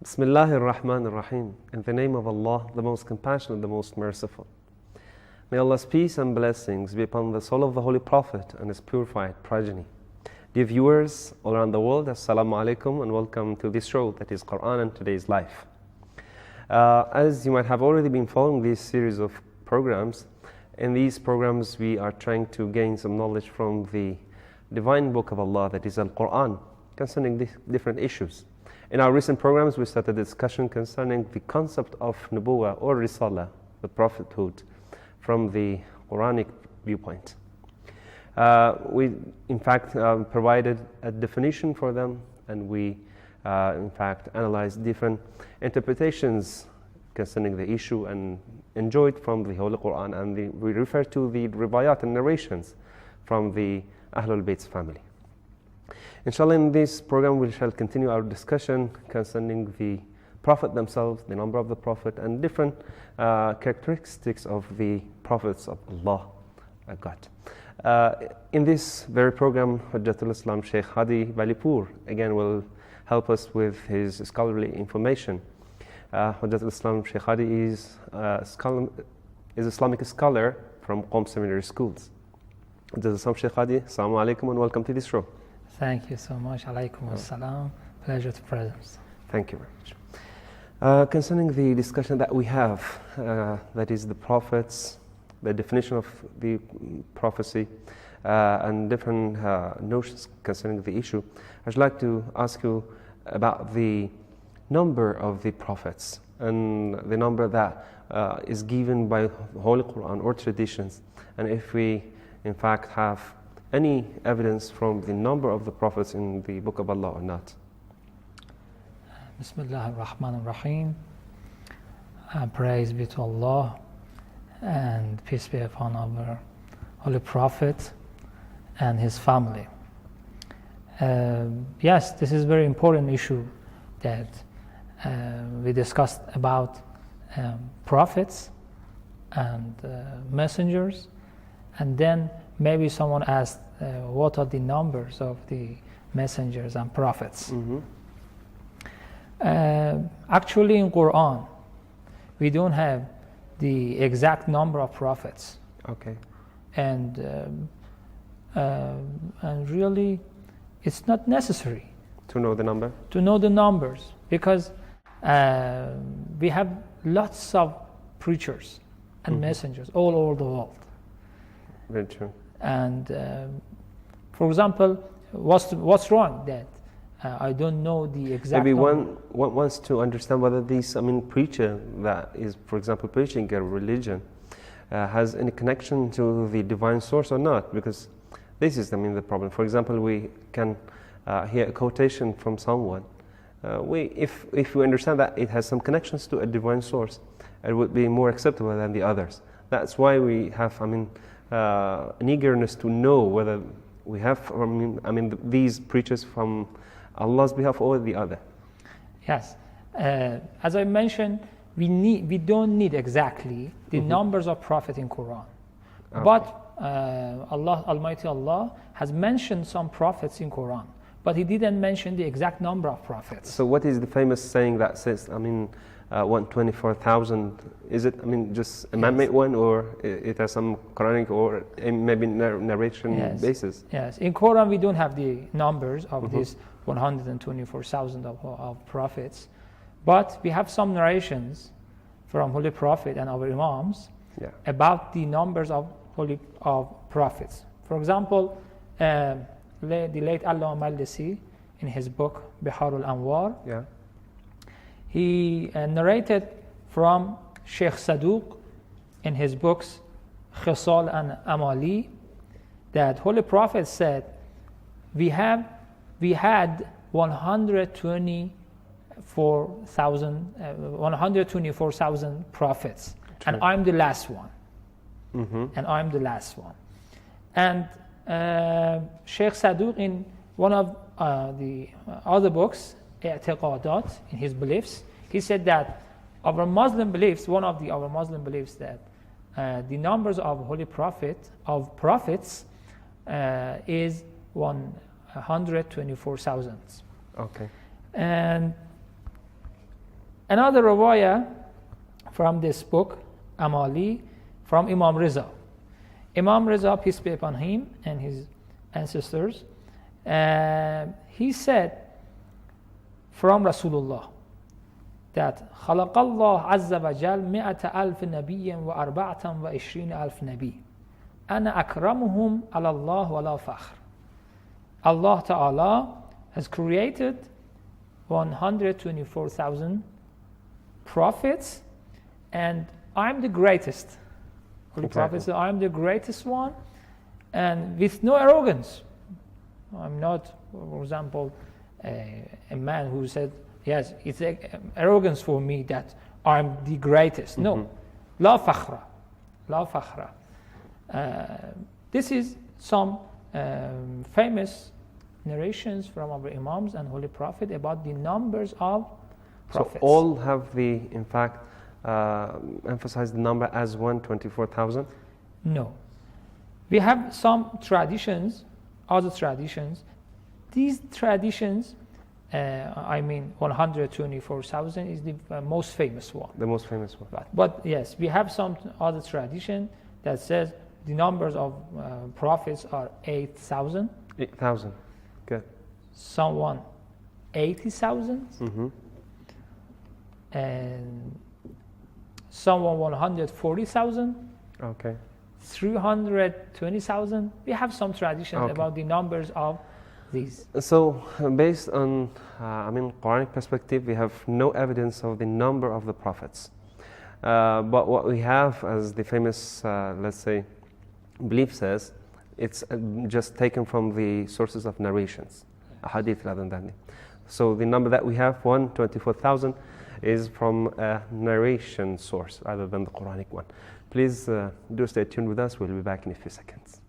Bismillahir Rahmanir Rahim. In the name of Allah, the most compassionate, the most merciful. May Allah's peace and blessings be upon the soul of the Holy Prophet and his purified progeny. Dear viewers all around the world, Assalamu alaikum and welcome to this show that is Quran and Today's Life. As you might have already been following this series of programs, in these programs we are trying to gain some knowledge from the divine book of Allah, that is Al-Quran, concerning different issues. In our recent programs, we started a discussion concerning the concept of Nubuwah or Risala, the prophethood, from the Quranic viewpoint. We, in fact, provided a definition for them, and we, in fact, analyzed different interpretations concerning the issue and enjoyed from the Holy Quran, and we refer to the riwayat and narrations from the Ahlul Bayt's family. Inshallah, in this program we shall continue our discussion concerning the Prophet themselves, the number of the Prophet, and different characteristics of the Prophets of Allah, God. In this very program, Hujjatul Islam Sheikh Hadi Balipur again will help us with his scholarly information. Hujjatul Islam Sheikh Hadi is Islamic scholar from Qom Seminary Schools. Hujjatul Islam Sheikh Hadi, Assalamu alaikum and welcome to this show. Thank you so much. Alaikum assalam. Pleasure to presence. Thank you very much. Concerning the discussion that we have, that is the prophets, the definition of the prophecy, and different notions concerning the issue, I'd like to ask you about the number of the prophets and the number that is given by Holy Quran or traditions, and if we in fact have any evidence from the number of the prophets in the Book of Allah or not. Bismillah ar-Rahman ar-Rahim. Praise be to Allah and peace be upon our Holy Prophet and his family. Yes, this is a very important issue that we discussed about prophets and messengers, and then maybe someone asked, what are the numbers of the messengers and prophets? Mm-hmm. Actually, in Quran, we don't have the exact number of prophets. Okay. And really, it's not necessary to know the number? To know the numbers, because we have lots of preachers and mm-hmm. messengers all over the world. Very true. And for example, what's wrong that I don't know the exact Maybe number. one wants to understand whether this, preacher that is, for example, preaching a religion has any connection to the divine source or not, because this is, the problem. For example, we can hear a quotation from someone. If we understand that it has some connections to a divine source, it would be more acceptable than the others. That's why we have, an eagerness to know whether we have, these preachers from Allah's behalf or the other. Yes, as I mentioned, we don't need exactly the mm-hmm. numbers of prophet in Quran, okay. but Almighty Allah has mentioned some prophets in Quran, but He didn't mention the exact number of prophets. So what is the famous saying that says, 124,000, is it, just a man-made one, or it has some Quranic or maybe narration basis? Yes, in Quran we don't have the numbers of mm-hmm. these 124,000 of prophets, but we have some narrations from Holy Prophet and our Imams about the numbers of prophets. For example, the late Allama Maldisi, in his book Biharul Anwar, he narrated from Sheikh Saduq in his books Khisal and Amali that Holy Prophet said, we had 124,000 prophets. True. And I'm the last one. Mm-hmm. And Sheikh Saduq, in one of the other books, I'tiqadat, in his beliefs, he said that our Muslim beliefs, one of our Muslim beliefs, that the numbers of prophets is 124,000. Okay. And Another riwayah from this book, Amali, from Imam Riza. Imam Riza, peace be upon him and his ancestors, he said from Rasulullah that خلق الله عز وجل 100,000 نبي و24,000 نبي أنا أكرمهم على الله ولا فخر. Allah Ta'ala has created 124,000 prophets, and I'm the greatest. The Prophet said, I'm the greatest one, and with no arrogance. I'm not, for example, a man who said, yes, it's arrogance for me that I'm the greatest. No, la fakhra, la fakhra. This is some famous narrations from our Imams and Holy Prophet about the numbers of prophets. So all have in fact, emphasized the number as 124,000? No. We have some traditions, other traditions. These traditions, 124,000 is the most famous one. The most famous one. But yes, we have some other tradition that says the numbers of prophets are 8,000. 8,000. Good. Someone 80,000. Mm-hmm. And someone 140,000. Okay. 320,000. We have some traditions about the numbers of these. So, based on, Quranic perspective, we have no evidence of the number of the prophets. But what we have, as the famous, let's say, belief says, it's just taken from the sources of narrations, a hadith rather than. So the number that we have, 124,000, is from a narration source rather than the Quranic one. Please do stay tuned with us. We'll be back in a few seconds.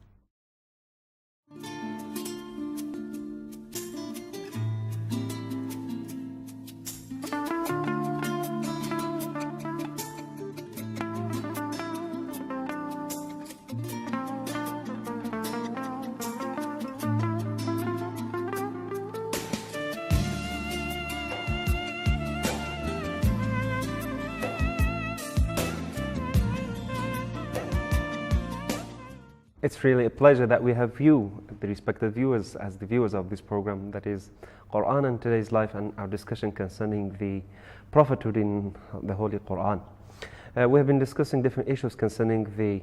It's really a pleasure that we have you, the respected viewers, as the viewers of this program, that is Quran and Today's Life, and our discussion concerning the prophethood in the Holy Quran. We have been discussing different issues concerning the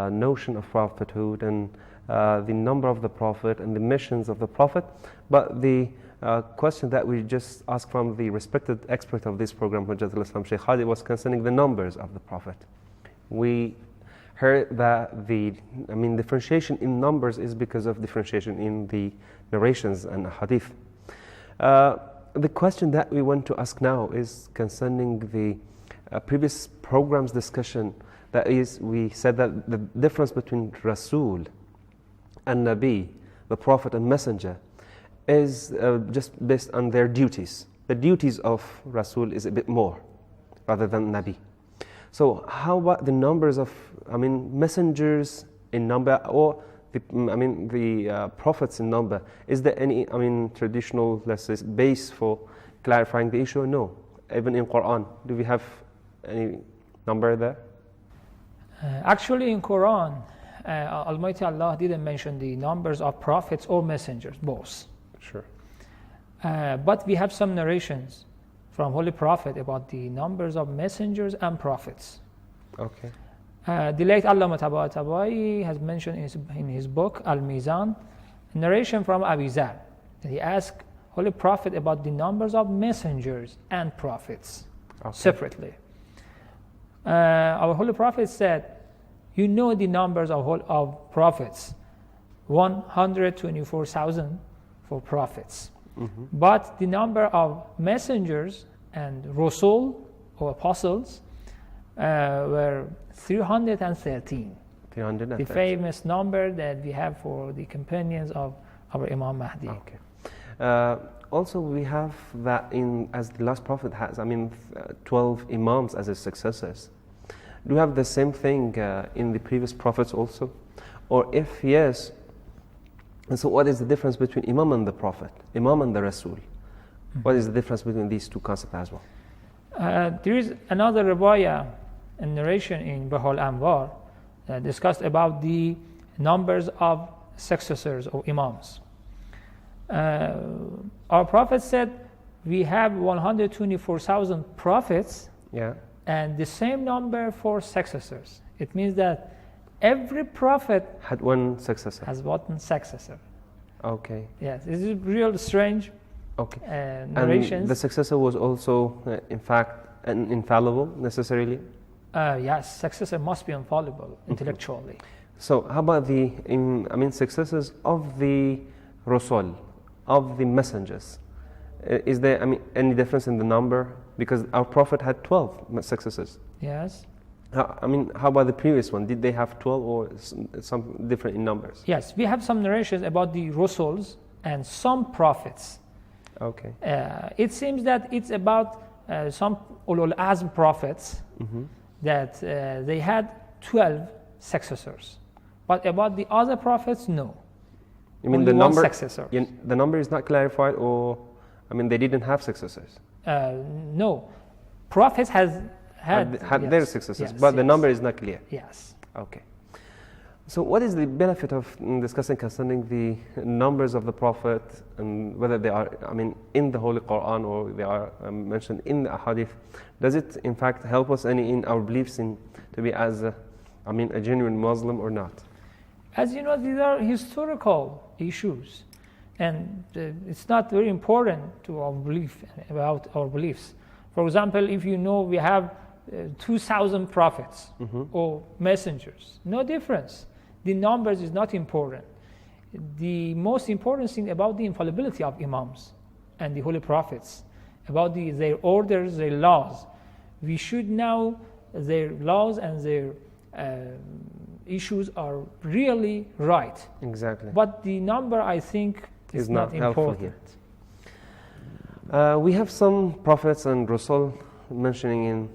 notion of prophethood and the number of the prophet and the missions of the prophet. But the question that we just asked from the respected expert of this program, Hujjatul Islam Sheikh Hadi, was concerning the numbers of the prophet. We heard that the differentiation in numbers is because of differentiation in the narrations and hadith. The question that we want to ask now is concerning the previous program's discussion. That is, we said that the difference between Rasul and Nabi, the prophet and messenger, is just based on their duties. The duties of Rasul is a bit more rather than Nabi. So how about the numbers of, messengers in number, or the prophets in number? Is there any, traditional, let's say, base for clarifying the issue? No. Even in Quran, do we have any number there? Actually, in Quran, Almighty Allah didn't mention the numbers of prophets or messengers, both. Sure. But we have some narrations from Holy Prophet about the numbers of messengers and prophets. Okay. The late Allama Tabatabai has mentioned in his book Al-Mizan, a narration from Abi Zar. He asked Holy Prophet about the numbers of messengers and prophets separately. Our Holy Prophet said, you know the numbers of prophets, 124,000 for prophets. Mm-hmm. But the number of messengers and Rasul or apostles were 313. 313. The famous number that we have for the companions of our Imam Mahdi. Okay. Also, we have that as the last prophet has, 12 imams as his successors. Do we have the same thing in the previous prophets also? Or if yes, and so what is the difference between Imam and the Prophet, Imam and the Rasul? Mm-hmm. What is the difference between these two concepts as well? There is another riwayah, a narration in Baha'ul Anwar, discussed about the numbers of successors or imams. Our Prophet said, we have 124,000 prophets Yeah. and the same number for successors. It means that every prophet Had one successor. has one successor. Okay. Yes, this is real strange Okay. narrations. And the successor was also, in fact, infallible necessarily. Yes, successor must be infallible intellectually. So how about the, successors of the Rasul, of the messengers? Is there, any difference in the number? Because our Prophet had 12 successors. Yes. How about the previous one? Did they have 12 or some different in numbers? Yes, we have some narrations about the Rasuls and some prophets. Okay. It seems that it's about some Ulul Azm prophets Mm-hmm. that they had 12 successors. But about the other prophets, no. You mean Only the one number? successor. The number is not clarified, or they didn't have successors. No. Prophets had their yes, successors, yes, but the yes. number is not clear. Yes. Okay. So what is the benefit of discussing concerning the numbers of the Prophet and whether they are, in the Holy Quran or they are mentioned in the Ahadith? Does it in fact help us any in our beliefs to be as a genuine Muslim or not? As you know, these are historical issues, and it's not very important to our belief about our beliefs. For example, if you know we have 2,000 prophets or messengers, no difference. The numbers is not important. The most important thing about the infallibility of imams and the holy prophets, about their orders, their laws. We should know their laws and their issues are really right. Exactly. But the number, I think, is not helpful important. here. We have some prophets and Rasul mentioning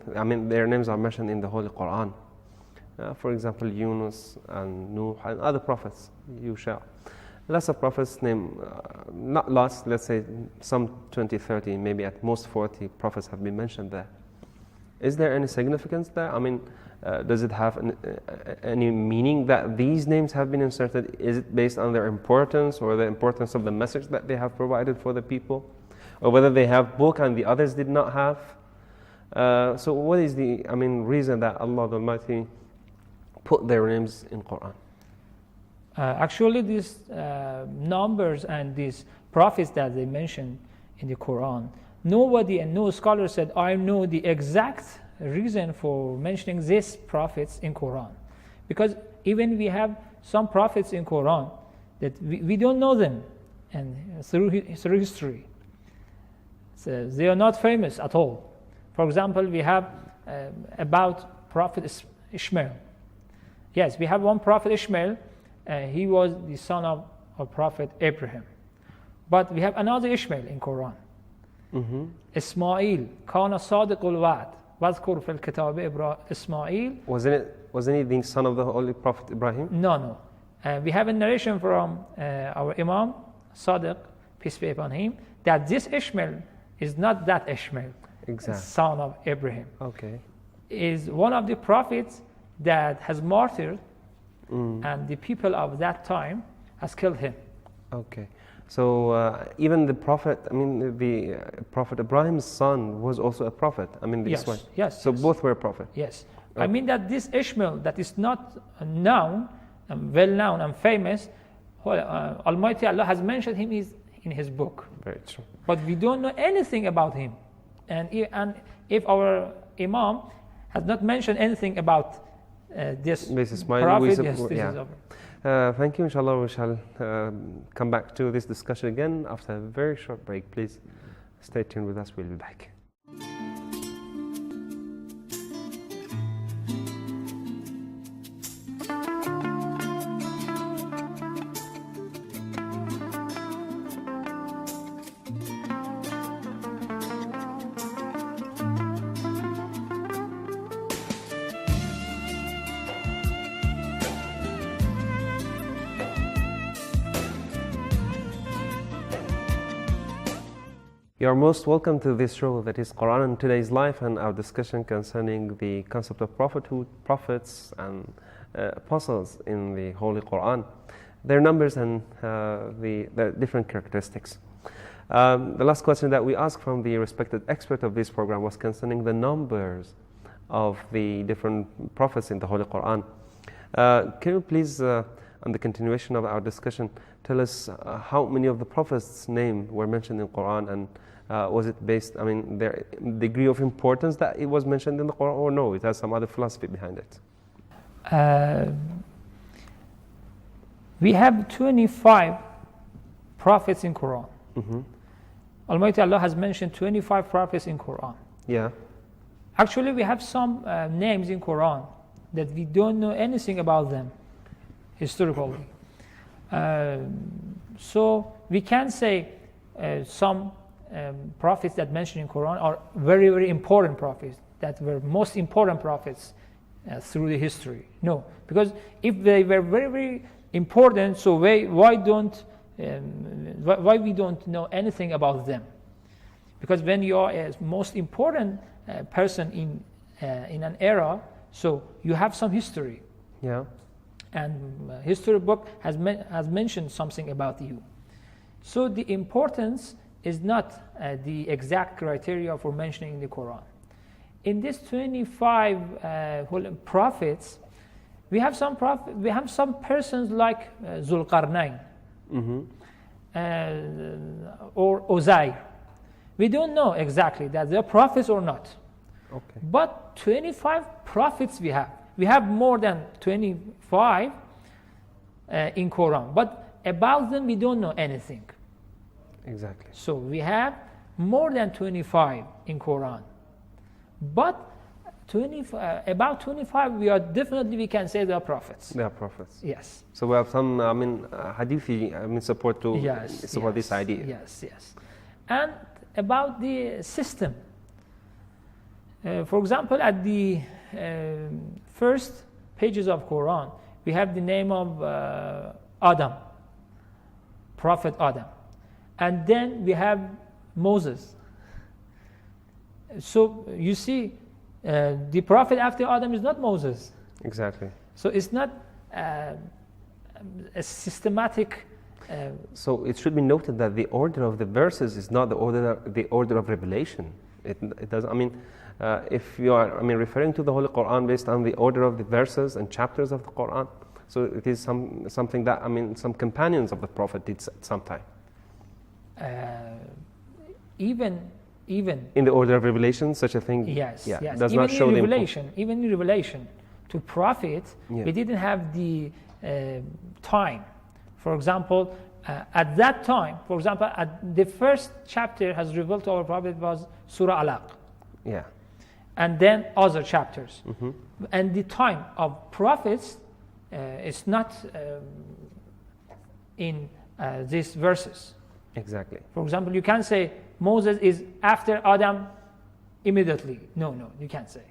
their names are mentioned in the Holy Quran. For example, Yunus and Nuh and other prophets, Yusha. Lots of prophets named, not lots, let's say some 20, 30, maybe at most 40 prophets have been mentioned there. Is there any significance there? Does it have any meaning that these names have been inserted? Is it based on their importance or the importance of the message that they have provided for the people? Or whether they have book and the others did not have? So what is the reason that Allah the Almighty put their names in Quran? Actually, these numbers and these prophets that they mention in the Quran, nobody and no scholar said, I know the exact reason for mentioning these prophets in Quran. Because even we have some prophets in Quran that we don't know them and through history. So they are not famous at all. For example, we have about Prophet Ishmael. Yes, we have one Prophet Ishmael. He was the son of Prophet Abraham. But we have another Ishmael in Quran. Ismail, kana sadiqul wa'd, wadhkur fil kitab Ismail. Wasn't he the son of the Holy Prophet Ibrahim? No. We have a narration from our Imam Sadiq, peace be upon him, that this Ishmael is not that Ishmael, Exactly. son of Abraham. Okay. Is one of the prophets that has martyred, and the people of that time has killed him. Okay. So even the Prophet, the Prophet Ibrahim's son was also a prophet. Ismail. Yes. So both were prophets. Yes. Okay. I mean that this Ishmael that is not known, well known and famous, Almighty Allah has mentioned him in His book. Very true. But we don't know anything about him. And if our Imam has not mentioned anything about this prophet, this is over. Thank you. Inshallah, we shall come back to this discussion again after a very short break. Please stay tuned with us. We'll be back. You are most welcome to this show that is Quran in Today's Life, and our discussion concerning the concept of prophethood, prophets and apostles in the Holy Quran, their numbers and their different characteristics. The last question that we asked from the respected expert of this program was concerning the numbers of the different prophets in the Holy Quran. Can you please, on the continuation of our discussion, tell us how many of the prophets' names were mentioned in the Quran, and was it based, their degree of importance that it was mentioned in the Quran, or no, it has some other philosophy behind it? We have 25 prophets in Quran. Mm-hmm. Almighty Allah has mentioned 25 prophets in Quran. Yeah. Actually, we have some names in Quran that we don't know anything about them historically. So we can say some prophets that mentioned in Quran are very, very important prophets, that were most important prophets through the history. No, because if they were very, very important, so why we don't know anything about them? Because when you are a most important person in an era, so you have some history. Yeah. And history book has mentioned something about you. So the importance is not the exact criteria for mentioning in the Quran. In these 25 prophets, we have some persons like Zulqarnain, Mm-hmm. or Uzair. We don't know exactly that they're prophets or not. Okay. But 25 prophets we have. We have more than 25 in Quran. But about them we don't know anything. Exactly. So we have more than 25 in Quran. But about 25 we can say they are prophets. They are prophets. Yes. So we have some hadithi support to support this idea. Yes. And about the system. For example, at the first pages of Quran, we have the name of Adam, Prophet Adam. And then we have Moses. So you see, the prophet after Adam is not Moses. Exactly. So it's not a systematic. So it should be noted that the order of the verses is not the order of revelation. It does. If you are referring to the Holy Quran based on the order of the verses and chapters of the Quran, so it is something that some companions of the Prophet did at some time. Even in the order of revelation, such a thing, yes. does even not show in Revelation, even in Revelation, to Prophet, Yeah. we didn't have the time. For example, at that time, at the first chapter has revealed to our Prophet was Surah Alaq, Yeah. and then other chapters. Mm-hmm. And the time of prophets is not in these verses. Exactly. For example, you can't say Moses is after Adam immediately. No, you can't say.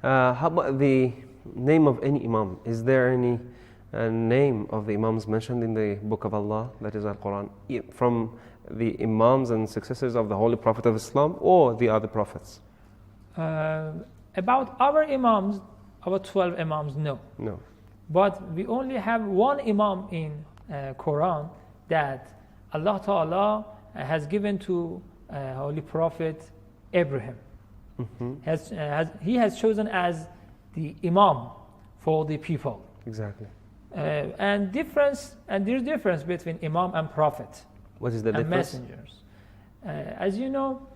How about the name of any imam? Is there any name of the imams mentioned in the Book of Allah, that is Al-Quran, from the imams and successors of the Holy Prophet of Islam or the other prophets? About our imams, our 12 imams, no. No. But we only have one imam in Quran that Allah Ta'ala has given to Holy Prophet Abraham. Mm-hmm. He has chosen as the imam for the people. Exactly. And there's difference between imam and prophet. What is the and difference? Messengers. As you know,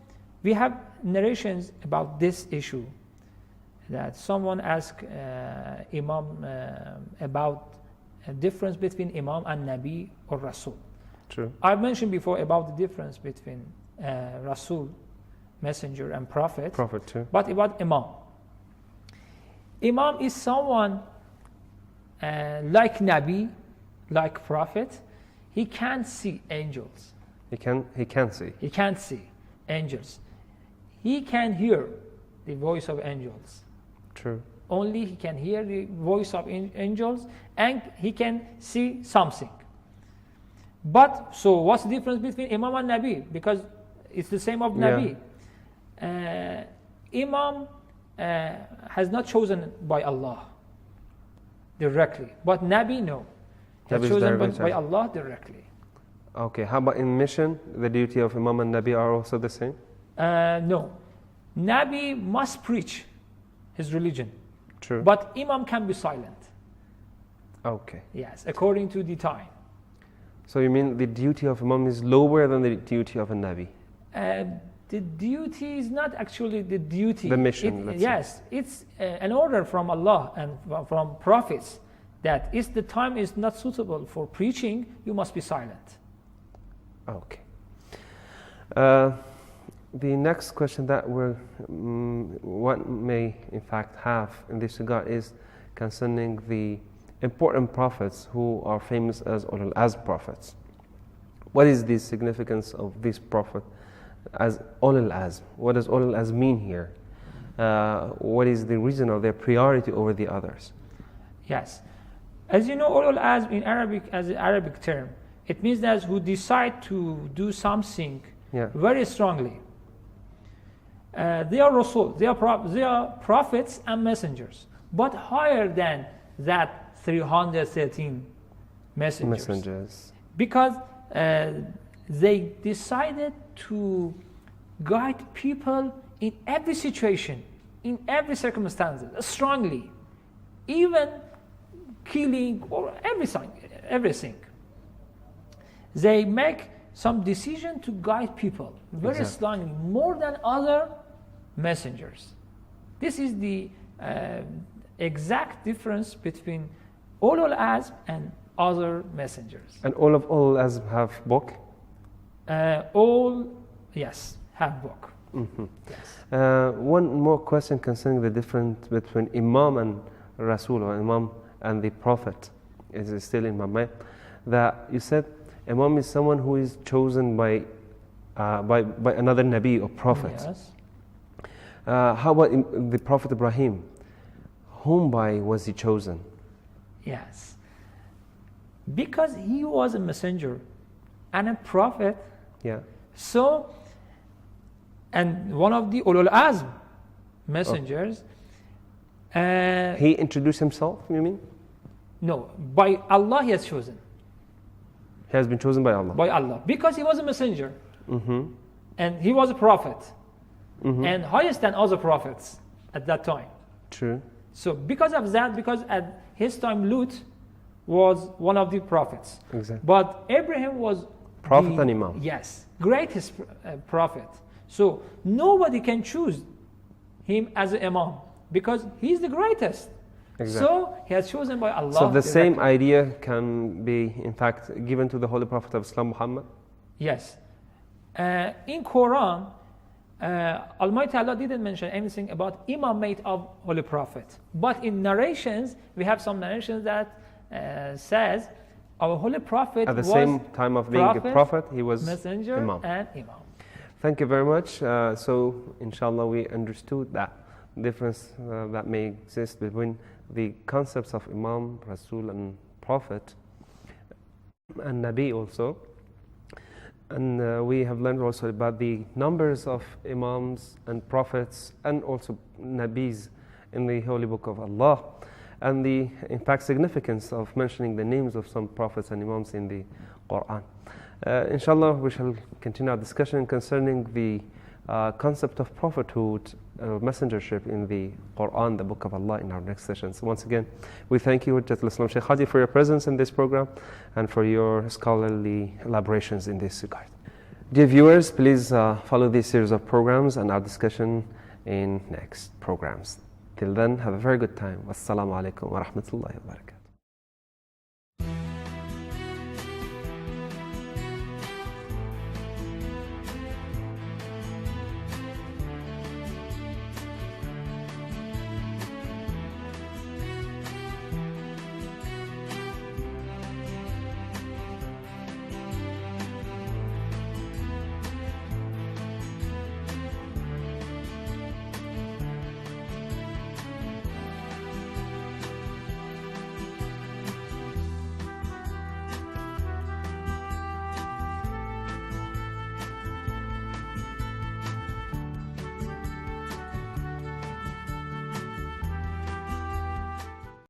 we have narrations about this issue, that someone asked imam about a difference between imam and nabi or rasul. True. I mentioned before about the difference between rasul, messenger, and prophet. Prophet too. But about imam. Imam is someone like nabi, like prophet. He can't see angels. He can see. He can't see angels. He can hear the voice of angels. True. Only he can hear the voice of angels, and he can see something. But, so what's the difference between Imam and Nabi? Because it's the same of Nabi. Imam has not chosen by Allah directly, but Nabi, no. Has chosen by Allah directly. Okay, how about in mission? The duty of Imam and Nabi are also the same? No. Nabi must preach his religion. True. But Imam can be silent. Okay. Yes, according to the time. So you mean the duty of Imam is lower than the duty of a Nabi? The duty is not actually the duty. The mission, let's yes, it's an order from Allah and from prophets that if the time is not suitable for preaching, you must be silent. Okay. The next question that one may in fact have in this regard is concerning the important prophets who are famous as Ulul Azm prophets. What is the significance of this prophet as Ulul Azm? What does Ulul Azm mean here? What is the reason of their priority over the others? Yes. As you know, Ulul Azm in Arabic, as an Arabic term, it means that who decide to do something very strongly. They are Rasul, they are prophets and messengers, but higher than that 313 messengers. Because they decided to guide people in every situation, in every circumstance, strongly, even killing or everything. They make some decision to guide people very strongly, more than other messengers. This is the exact difference between Ulul Azm and other messengers. And all of Ulul Azm have book? All, yes, have book. Mm-hmm. Yes. One more question concerning the difference between Imam and Rasul, or Imam and the Prophet, is still in my mind. That you said Imam is someone who is chosen by another Nabi or Prophet. Yes. How about the Prophet Ibrahim? Whom by was he chosen? Yes. Because he was a messenger and a prophet. Yeah. So, and one of the Ulul Azm messengers. He introduced himself, you mean? No, by Allah he has chosen. He has been chosen by Allah. By Allah. Because he was a messenger. Mm-hmm. And he was a prophet. Mm-hmm. And highest than other prophets at that time. True. So because of that, because at his time Lut was one of the prophets. Exactly. But Abraham was Prophet and Imam. Yes, greatest prophet. So nobody can choose him as an Imam because he's the greatest. Exactly. So he has chosen by Allah. So the same idea can be in fact given to the Holy Prophet of Islam, Muhammad? Yes. In Quran, Almighty Allah didn't mention anything about imamate of Holy Prophet. But in narrations, we have some narrations that says our Holy Prophet at the was same time of being a prophet, he was messenger Imam. And Imam. Thank you very much. So inshallah we understood that difference that may exist between the concepts of Imam, Rasul and Prophet and Nabi also. And we have learned also about the numbers of Imams and Prophets and also Nabis in the Holy Book of Allah, and the in fact significance of mentioning the names of some Prophets and Imams in the Quran. Inshallah we shall continue our discussion concerning the concept of prophethood, messengership in the Quran, the Book of Allah, in our next session. So once again, we thank you, Hujjatul Islam Sheikh Hadi, for your presence in this program and for your scholarly elaborations in this regard. Dear viewers, please follow this series of programs and our discussion in next programs. Till then, have a very good time. Wassalamu alaikum wa rahmatullahi wa barakatuh.